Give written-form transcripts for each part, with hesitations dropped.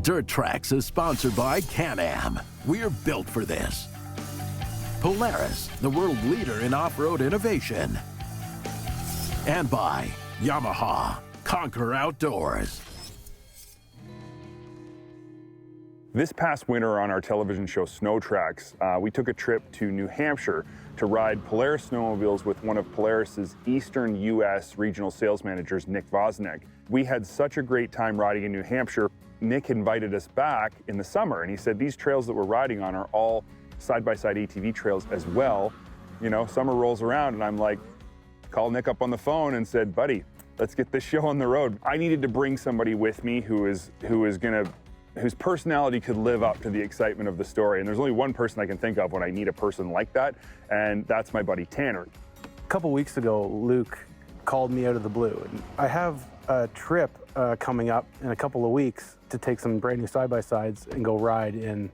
Dirt Trax is sponsored by Can-Am. We're built for this. Polaris, the world leader in off-road innovation. And by Yamaha, conquer outdoors. This past winter on our television show SnowTrax, we took a trip to New Hampshire to ride Polaris snowmobiles with one of Polaris's Eastern U.S. regional sales managers, Nick Vosinek. We had such a great time riding in New Hampshire. Nick invited us back in the summer, and he said these trails that we're riding on are all side-by-side ATV trails as well. You know, summer rolls around, and I'm like, called Nick up on the phone and said, buddy, let's get this show on the road. I needed to bring somebody with me whose personality could live up to the excitement of the story. And there's only one person I can think of when I need a person like that, and that's my buddy Tanner. A couple weeks ago, Luke called me out of the blue. I have a trip coming up in a couple of weeks to take some brand new side-by-sides and go ride in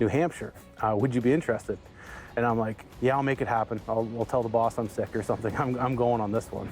New Hampshire. Would you be interested? And I'm like, yeah, I'll make it happen. I'll tell the boss I'm sick or something. I'm going on this one.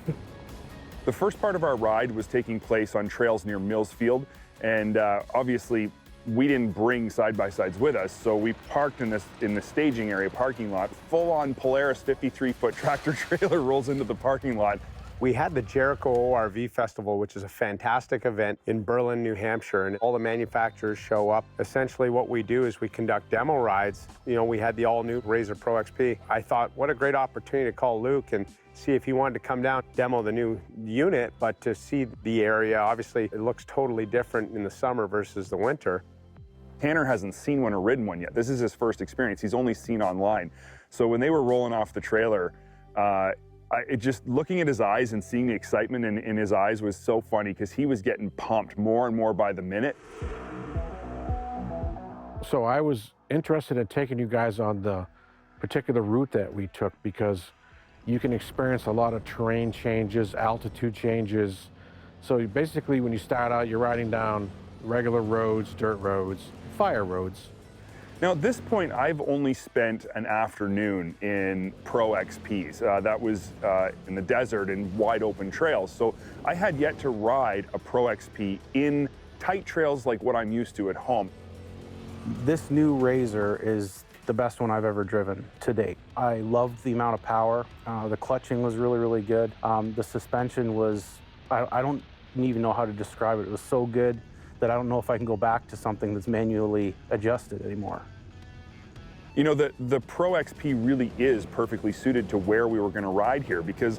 The first part of our ride was taking place on trails near Mills Field, and obviously we didn't bring side-by-sides with us, so we parked in the staging area parking lot. Full-on Polaris 53-foot tractor trailer rolls into the parking lot. We had the Jericho ORV Festival, which is a fantastic event in Berlin, New Hampshire, and all the manufacturers show up. Essentially what we do is we conduct demo rides. You know, we had the all-new RZR PRO XP. I thought, what a great opportunity to call Luke and see if he wanted to come down, demo the new unit, but to see the area. Obviously, it looks totally different in the summer versus the winter. Tanner hasn't seen one or ridden one yet. This is his first experience. He's only seen online. So when they were rolling off the trailer, just looking at his eyes and seeing the excitement in his eyes was so funny because he was getting pumped more and more by the minute. So I was interested in taking you guys on the particular route that we took because you can experience a lot of terrain changes, altitude changes. So basically when you start out, you're riding down regular roads, dirt roads, fire roads. Now, at this point, I've only spent an afternoon in Pro XPs. That was in the desert in wide open trails. So I had yet to ride a Pro XP in tight trails like what I'm used to at home. This new RZR is the best one I've ever driven to date. I loved the amount of power. The clutching was really, really good. The suspension was, I don't even know how to describe it. It was so good that I don't know if I can go back to something that's manually adjusted anymore. You know, the Pro XP really is perfectly suited to where we were going to ride here because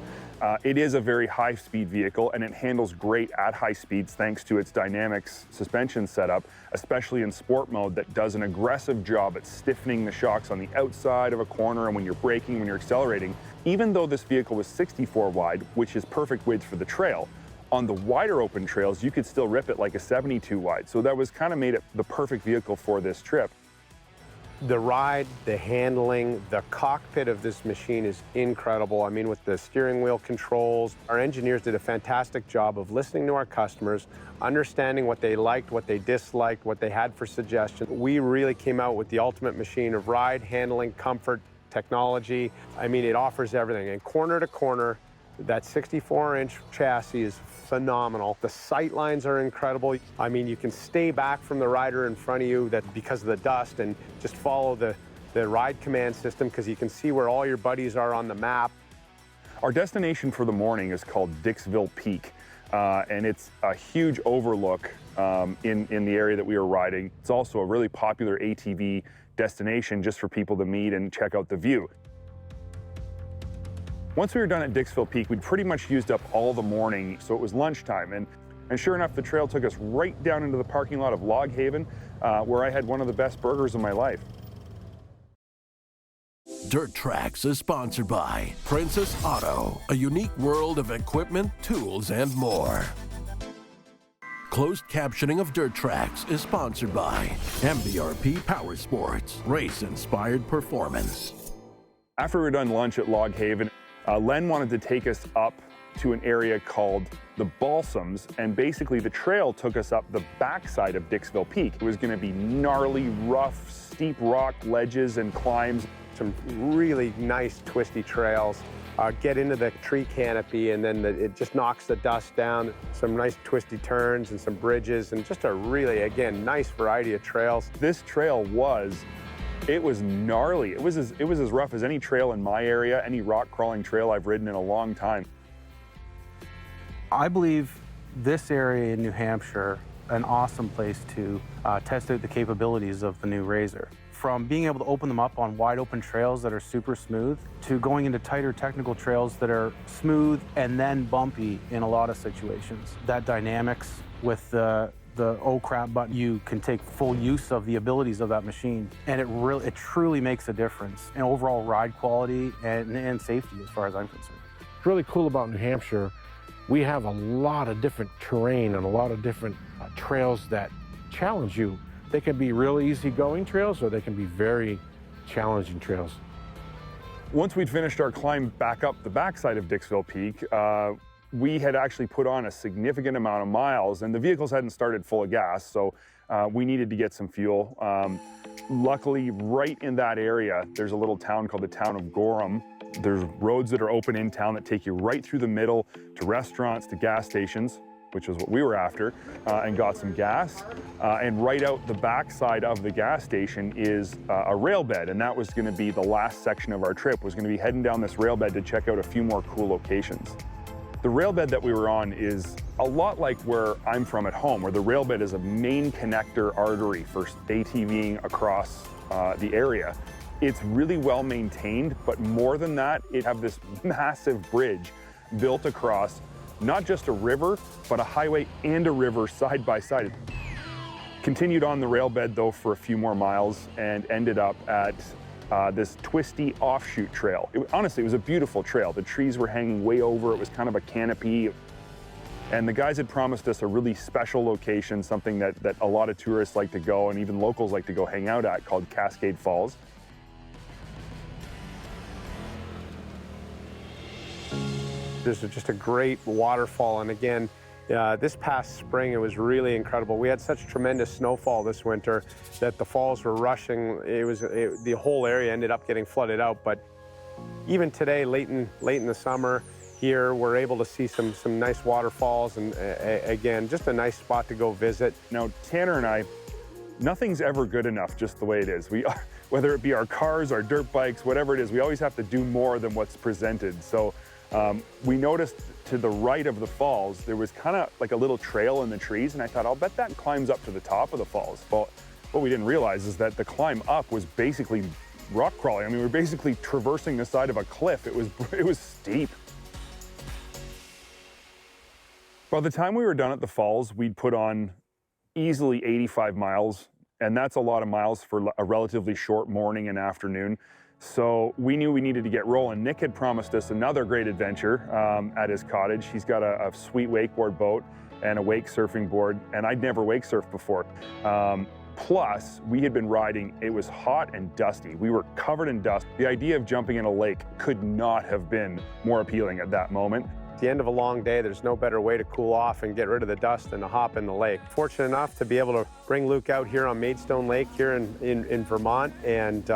it is a very high-speed vehicle and it handles great at high speeds thanks to its dynamics suspension setup, especially in sport mode that does an aggressive job at stiffening the shocks on the outside of a corner and when you're braking, when you're accelerating. Even though this vehicle was 64 wide, which is perfect width for the trail, on the wider open trails, you could still rip it like a 72 wide. So that was kind of made it the perfect vehicle for this trip. The ride, the handling, the cockpit of this machine is incredible. I mean, with the steering wheel controls, our engineers did a fantastic job of listening to our customers, understanding what they liked, what they disliked, what they had for suggestions. We really came out with the ultimate machine of ride, handling, comfort, technology. I mean, it offers everything. And corner to corner, that 64-inch chassis is phenomenal. The sight lines are incredible. I mean, you can stay back from the rider in front of you because of the dust and just follow the ride command system because you can see where all your buddies are on the map. Our destination for the morning is called Dixville Peak, and it's a huge overlook in the area that we were riding. It's also a really popular ATV destination just for people to meet and check out the view. Once we were done at Dixville Peak, we'd pretty much used up all the morning, so it was lunchtime. And sure enough, the trail took us right down into the parking lot of Log Haven, where I had one of the best burgers of my life. Dirt Trax is sponsored by Princess Auto, a unique world of equipment, tools, and more. Closed captioning of Dirt Trax is sponsored by MBRP Power Sports, race-inspired performance. After we were done lunch at Log Haven, Lenn wanted to take us up to an area called the Balsams, and basically the trail took us up the backside of Dixville Peak. It was going to be gnarly, rough, steep rock ledges and climbs. Some really nice twisty trails. get into the tree canopy, and then it just knocks the dust down. Some nice twisty turns and some bridges, and just a really, again, nice variety of trails. This trail it was gnarly. It was as rough as any trail in my area, any rock crawling trail I've ridden in a long time. I believe this area in New Hampshire, an awesome place to test out the capabilities of the new RZR. From being able to open them up on wide open trails that are super smooth to going into tighter technical trails that are smooth and then bumpy in a lot of situations. That dynamics with the oh crap button, you can take full use of the abilities of that machine, and it truly makes a difference in overall ride quality and safety as far as I'm concerned. What's really cool about New Hampshire, we have a lot of different terrain and a lot of different trails that challenge you. They can be real easygoing trails, or they can be very challenging trails. Once we'd finished our climb back up the backside of Dixville Peak, we had actually put on a significant amount of miles, and the vehicles hadn't started full of gas, so we needed to get some fuel. Luckily, right in that area, there's a little town called the town of Gorham. There's roads that are open in town that take you right through the middle to restaurants, to gas stations, which was what we were after, and got some gas. And right out the backside of the gas station is a rail bed, and that was gonna be the last section of our trip, was gonna be heading down this rail bed to check out a few more cool locations. The rail bed that we were on is a lot like where I'm from at home, where the rail bed is a main connector artery for ATVing across the area. It's really well maintained, but more than that, it have this massive bridge built across not just a river, but a highway and a river side by side. Continued on the rail bed though for a few more miles and ended up at this twisty offshoot trail. Honestly, it was a beautiful trail. The trees were hanging way over. It was kind of a canopy. And the guys had promised us a really special location, something that a lot of tourists like to go and even locals like to go hang out at, called Cascade Falls. This is just a great waterfall, and again, this past spring it was really incredible. We had such tremendous snowfall this winter that the falls were rushing. The whole area ended up getting flooded out, but even today, late in the summer here, we're able to see some nice waterfalls, and again, just a nice spot to go visit. Now, Tanner and I, nothing's ever good enough just the way it is. Whether it be our cars, our dirt bikes, whatever it is, we always have to do more than what's presented. So we noticed to the right of the falls, there was kind of like a little trail in the trees, and I thought, I'll bet that climbs up to the top of the falls. Well, what we didn't realize is that the climb up was basically rock crawling. I mean, we were basically traversing the side of a cliff. It was steep. By the time we were done at the falls, we'd put on easily 85 miles, and that's a lot of miles for a relatively short morning and afternoon. So we knew we needed to get rolling. Nick had promised us another great adventure at his cottage. He's got a sweet wakeboard boat and a wake surfing board, and I'd never wake surfed before. Plus, we had been riding, it was hot and dusty. We were covered in dust. The idea of jumping in a lake could not have been more appealing at that moment. At the end of a long day, there's no better way to cool off and get rid of the dust than to hop in the lake. Fortunate enough to be able to bring Luke out here on Maidstone Lake here in Vermont, and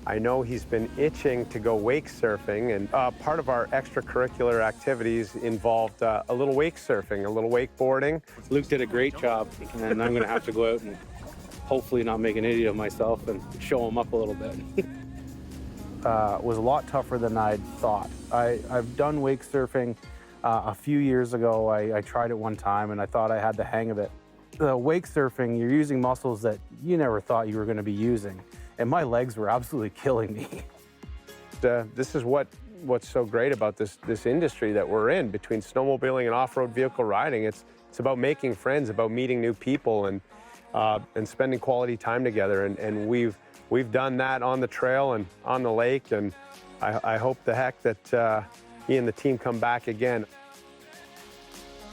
I know he's been itching to go wake surfing, and part of our extracurricular activities involved a little wake surfing, a little wakeboarding. Luke did a great job, and I'm going to have to go out and hopefully not make an idiot of myself and show him up a little bit. Was a lot tougher than I'd thought. I've done wake surfing a few years ago. I tried it one time, and I thought I had the hang of it. The wake surfing, you're using muscles that you never thought you were going to be using. And my legs were absolutely killing me. This is what's so great about this industry that we're in, between snowmobiling and off-road vehicle riding. It's about making friends, about meeting new people, and spending quality time together. And we've done that on the trail and on the lake. And I hope the heck that he and the team come back again.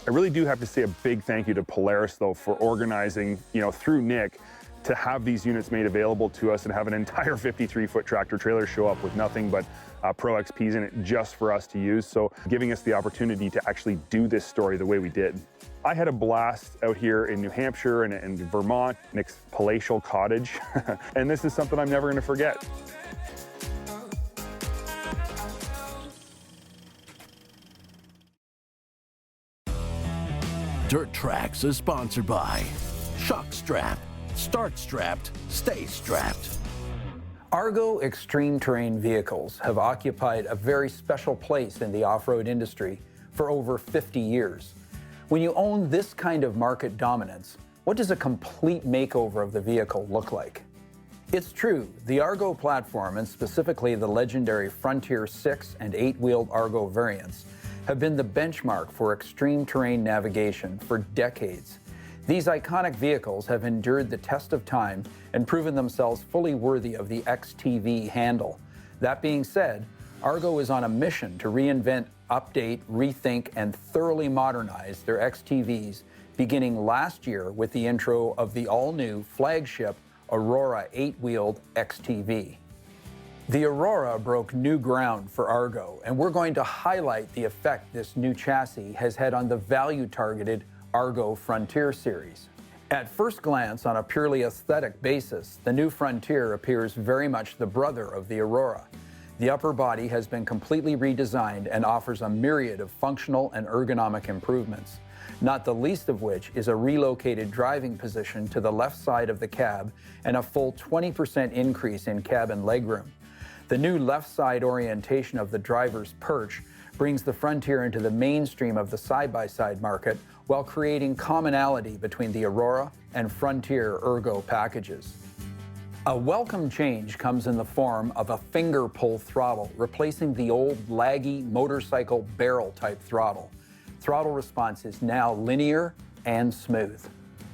I really do have to say a big thank you to Polaris though for organizing, through Nick, to have these units made available to us and have an entire 53-foot tractor trailer show up with nothing but Pro XPs in it just for us to use. So giving us the opportunity to actually do this story the way we did. I had a blast out here in New Hampshire and Vermont, Nick's palatial cottage. And this is something I'm never going to forget. Dirt Trax is sponsored by Shock Strap. Start strapped, stay strapped. ARGO extreme terrain vehicles have occupied a very special place in the off-road industry for over 50 years. When you own this kind of market dominance, what does a complete makeover of the vehicle look like? It's true, the ARGO platform, and specifically the legendary Frontier 6 and 8-wheeled ARGO variants, have been the benchmark for extreme terrain navigation for decades. These iconic vehicles have endured the test of time and proven themselves fully worthy of the XTV handle. That being said, ARGO is on a mission to reinvent, update, rethink, and thoroughly modernize their XTVs, beginning last year with the intro of the all-new flagship Aurora 8-wheeled XTV. The Aurora broke new ground for ARGO, and we're going to highlight the effect this new chassis has had on the value-targeted ARGO Frontier series. At first glance, on a purely aesthetic basis, the new Frontier appears very much the brother of the Aurora. The upper body has been completely redesigned and offers a myriad of functional and ergonomic improvements, not the least of which is a relocated driving position to the left side of the cab and a full 20% increase in cabin legroom. The new left side orientation of the driver's perch brings the Frontier into the mainstream of the side-by-side market while creating commonality between the Aurora and Frontier ergo packages. A welcome change comes in the form of a finger pull throttle, replacing the old laggy motorcycle barrel type throttle. Throttle response is now linear and smooth.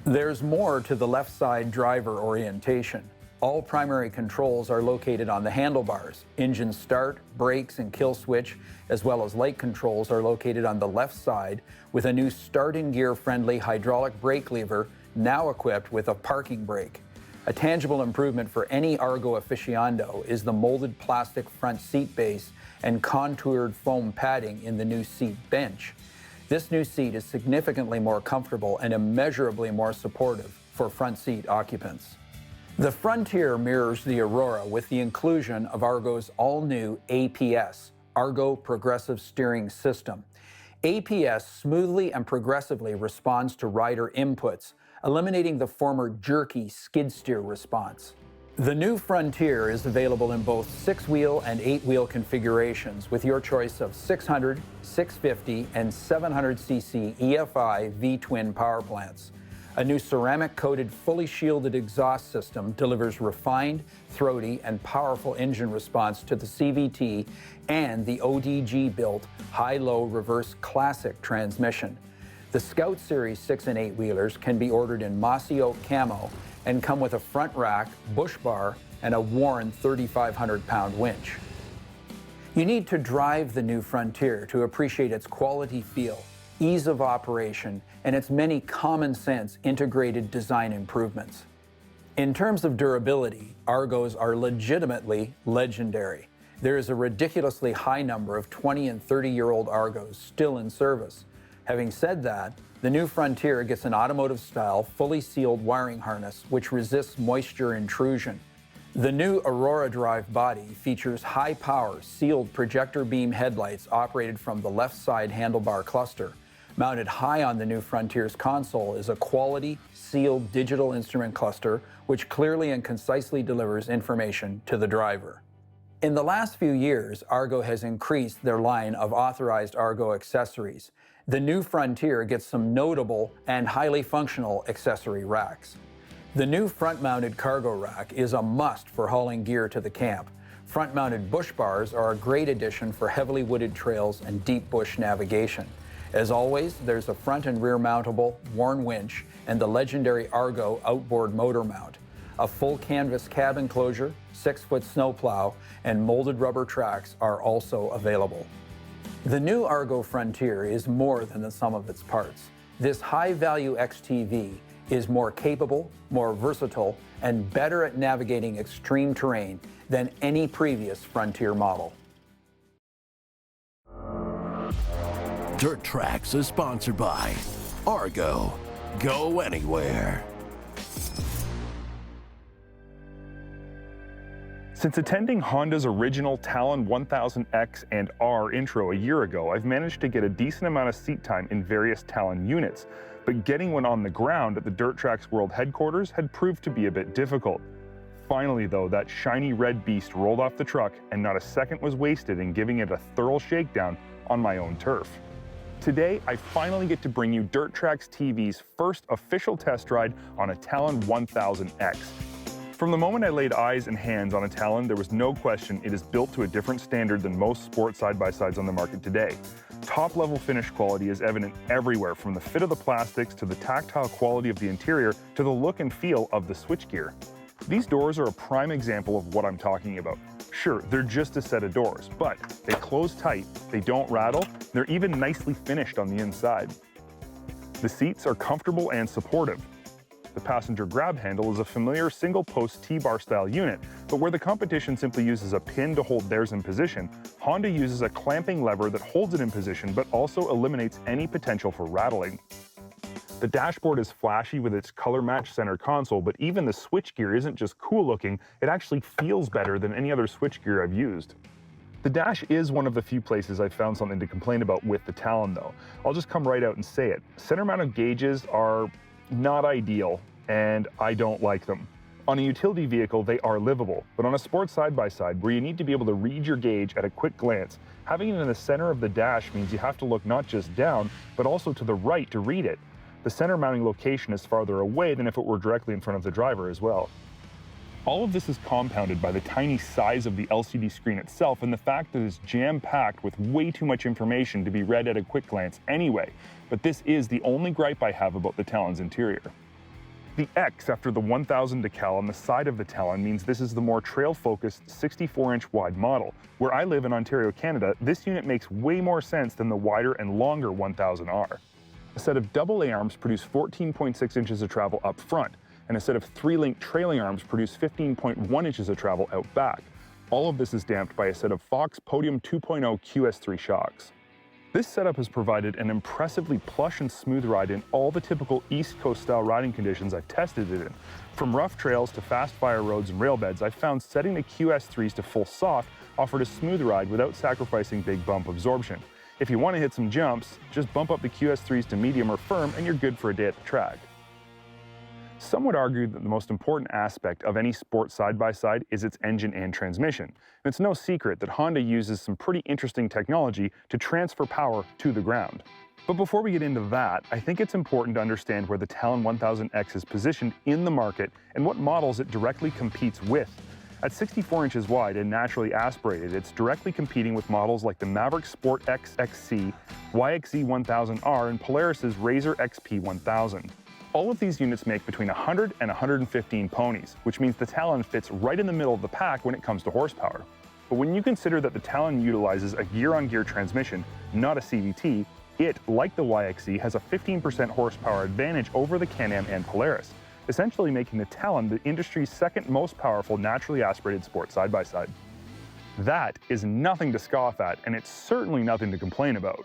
There's more to the left side driver orientation. All primary controls are located on the handlebars. Engine start, brakes, and kill switch, as well as light controls, are located on the left side with a new start-in-gear friendly hydraulic brake lever now equipped with a parking brake. A tangible improvement for any ARGO aficionado is the molded plastic front seat base and contoured foam padding in the new seat bench. This new seat is significantly more comfortable and immeasurably more supportive for front seat occupants. The Frontier mirrors the Aurora with the inclusion of ARGO's all-new APS, ARGO Progressive Steering System. APS smoothly and progressively responds to rider inputs, eliminating the former jerky skid steer response. The new Frontier is available in both 6-wheel and 8-wheel configurations with your choice of 600, 650, and 700cc EFI V-twin power plants. A new ceramic-coated, fully shielded exhaust system delivers refined, throaty, and powerful engine response to the CVT and the ODG-built high-low reverse classic transmission. The Scout Series 6 and 8-wheelers can be ordered in mossy oak camo and come with a front rack, bush bar, and a Warren 3,500-pound winch. You need to drive the new Frontier to appreciate its quality feel, ease of operation, and its many common-sense integrated design improvements. In terms of durability, ARGOs are legitimately legendary. There is a ridiculously high number of 20 and 30-year-old ARGOs still in service. Having said that, the new Frontier gets an automotive-style, fully sealed wiring harness which resists moisture intrusion. The new Aurora Drive body features high-power, sealed projector beam headlights operated from the left side handlebar cluster. Mounted high on the new Frontier's console is a quality, sealed digital instrument cluster which clearly and concisely delivers information to the driver. In the last few years, ARGO has increased their line of authorized ARGO accessories. The new Frontier gets some notable and highly functional accessory racks. The new front-mounted cargo rack is a must for hauling gear to the camp. Front-mounted bush bars are a great addition for heavily wooded trails and deep bush navigation. As always, there's a front and rear mountable Warn winch and the legendary ARGO outboard motor mount. A full canvas cab enclosure, 6-foot snowplow, and molded rubber tracks are also available. The new ARGO Frontier is more than the sum of its parts. This high-value XTV is more capable, more versatile, and better at navigating extreme terrain than any previous Frontier model. Dirt Trax is sponsored by ARGO. Go anywhere. Since attending Honda's original Talon 1000X and R intro a year ago, I've managed to get a decent amount of seat time in various Talon units, but getting one on the ground at the Dirt Trax World headquarters had proved to be a bit difficult. Finally though, that shiny red beast rolled off the truck and not a second was wasted in giving it a thorough shakedown on my own turf. Today, I finally get to bring you Dirt Trax TV's first official test ride on a Talon 1000X. From the moment I laid eyes and hands on a Talon, there was no question it is built to a different standard than most sport side-by-sides on the market today. Top-level finish quality is evident everywhere, from the fit of the plastics to the tactile quality of the interior to the look and feel of the switchgear. These doors are a prime example of what I'm talking about. Sure, they're just a set of doors, but they close tight, they don't rattle, they're even nicely finished on the inside. The seats are comfortable and supportive. The passenger grab handle is a familiar single-post T-bar style unit, but where the competition simply uses a pin to hold theirs in position, Honda uses a clamping lever that holds it in position but also eliminates any potential for rattling. The dashboard is flashy with its color-matched center console, but even the switchgear isn't just cool-looking, it actually feels better than any other switchgear I've used. The dash is one of the few places I've found something to complain about with the Talon though. I'll just come right out and say it. Center-mounted gauges are not ideal, and I don't like them. On a utility vehicle, they are livable, but on a sports side-by-side where you need to be able to read your gauge at a quick glance, having it in the center of the dash means you have to look not just down, but also to the right to read it. The center mounting location is farther away than if it were directly in front of the driver as well. All of this is compounded by the tiny size of the LCD screen itself and the fact that it's jam-packed with way too much information to be read at a quick glance anyway, but this is the only gripe I have about the Talon's interior. The X after the 1000 decal on the side of the Talon means this is the more trail-focused 64-inch wide model. Where I live in Ontario, Canada, this unit makes way more sense than the wider and longer 1000R. A set of double A-arms produce 14.6 inches of travel up front, and a set of 3-link trailing arms produce 15.1 inches of travel out back. All of this is damped by a set of Fox Podium 2.0 QS3 shocks. This setup has provided an impressively plush and smooth ride in all the typical East Coast style riding conditions I've tested it in. From rough trails to fast fire roads and rail beds, I've found setting the QS3s to full soft offered a smooth ride without sacrificing big bump absorption. If you want to hit some jumps, just bump up the QS3s to medium or firm and you're good for a day at the track. Some would argue that the most important aspect of any sport side-by-side is its engine and transmission. And it's no secret that Honda uses some pretty interesting technology to transfer power to the ground. But before we get into that, I think it's important to understand where the Talon 1000X is positioned in the market and what models it directly competes with. At 64 inches wide and naturally aspirated, it's directly competing with models like the Maverick Sport X XC, YXZ 1000R, and Polaris's RZR XP 1000. All of these units make between 100 and 115 ponies, which means the Talon fits right in the middle of the pack when it comes to horsepower. But when you consider that the Talon utilizes a gear-on-gear transmission, not a CVT, it, like the YXZ, has a 15% horsepower advantage over the Can-Am and Polaris, essentially making the Talon the industry's second most powerful naturally aspirated sport side-by-side. That is nothing to scoff at, and it's certainly nothing to complain about.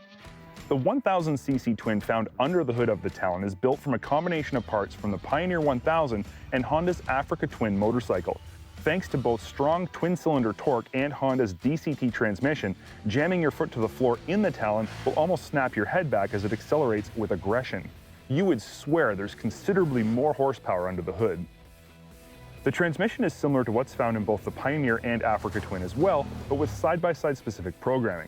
The 1000cc twin found under the hood of the Talon is built from a combination of parts from the Pioneer 1000 and Honda's Africa Twin motorcycle. Thanks to both strong twin-cylinder torque and Honda's DCT transmission, jamming your foot to the floor in the Talon will almost snap your head back as it accelerates with aggression. You would swear there's considerably more horsepower under the hood. The transmission is similar to what's found in both the Pioneer and Africa Twin as well, but with side-by-side specific programming.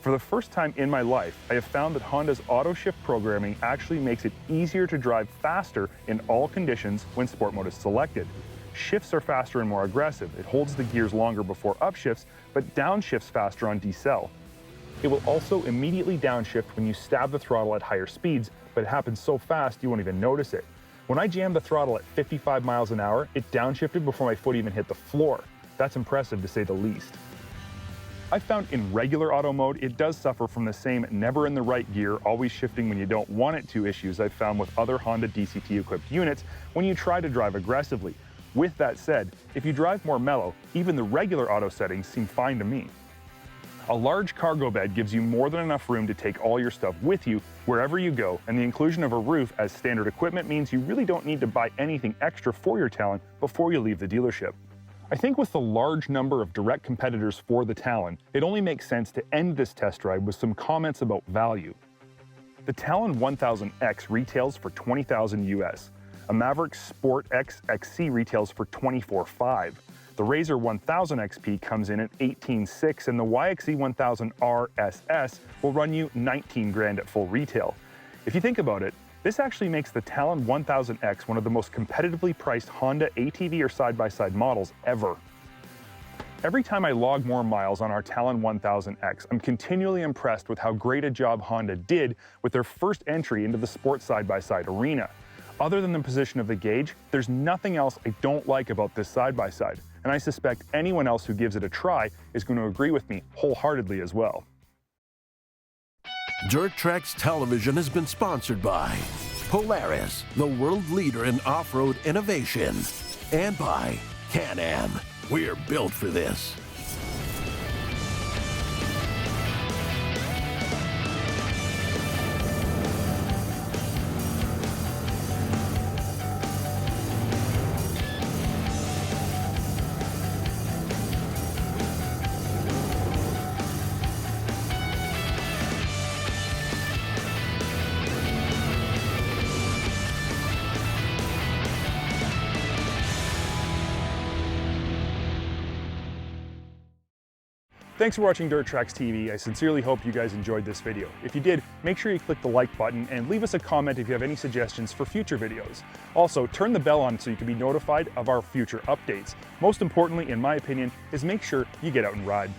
For the first time in my life, I have found that Honda's auto shift programming actually makes it easier to drive faster in all conditions when sport mode is selected. Shifts are faster and more aggressive. It holds the gears longer before upshifts, but downshifts faster on decel. It will also immediately downshift when you stab the throttle at higher speeds, but it happens so fast you won't even notice it. When I jammed the throttle at 55 miles an hour, it downshifted before my foot even hit the floor. That's impressive to say the least. I found in regular auto mode, it does suffer from the same never in the right gear, always shifting when you don't want it to issues I've found with other Honda DCT equipped units when you try to drive aggressively. With that said, if you drive more mellow, even the regular auto settings seem fine to me. A large cargo bed gives you more than enough room to take all your stuff with you wherever you go, and the inclusion of a roof as standard equipment means you really don't need to buy anything extra for your Talon before you leave the dealership. I think with the large number of direct competitors for the Talon, it only makes sense to end this test drive with some comments about value. The Talon 1000X retails for $20,000 US. A Maverick Sport X XC retails for $24,500. The RZR 1000 XP comes in at $18,600, and the YXE 1000 RSS will run you $19 grand at full retail. If you think about it, this actually makes the Talon 1000X one of the most competitively priced Honda ATV or side-by-side models ever. Every time I log more miles on our Talon 1000X, I'm continually impressed with how great a job Honda did with their first entry into the sports side-by-side arena. Other than the position of the gauge, there's nothing else I don't like about this side-by-side, and I suspect anyone else who gives it a try is going to agree with me wholeheartedly as well. Dirt Trax Television has been sponsored by Polaris, the world leader in off-road innovation, and by Can-Am. We're built for this. Thanks for watching Dirt Trax TV. I sincerely hope you guys enjoyed this video. If you did, make sure you click the like button and leave us a comment if you have any suggestions for future videos. Also, turn the bell on so you can be notified of our future updates. Most importantly, in my opinion, is make sure you get out and ride.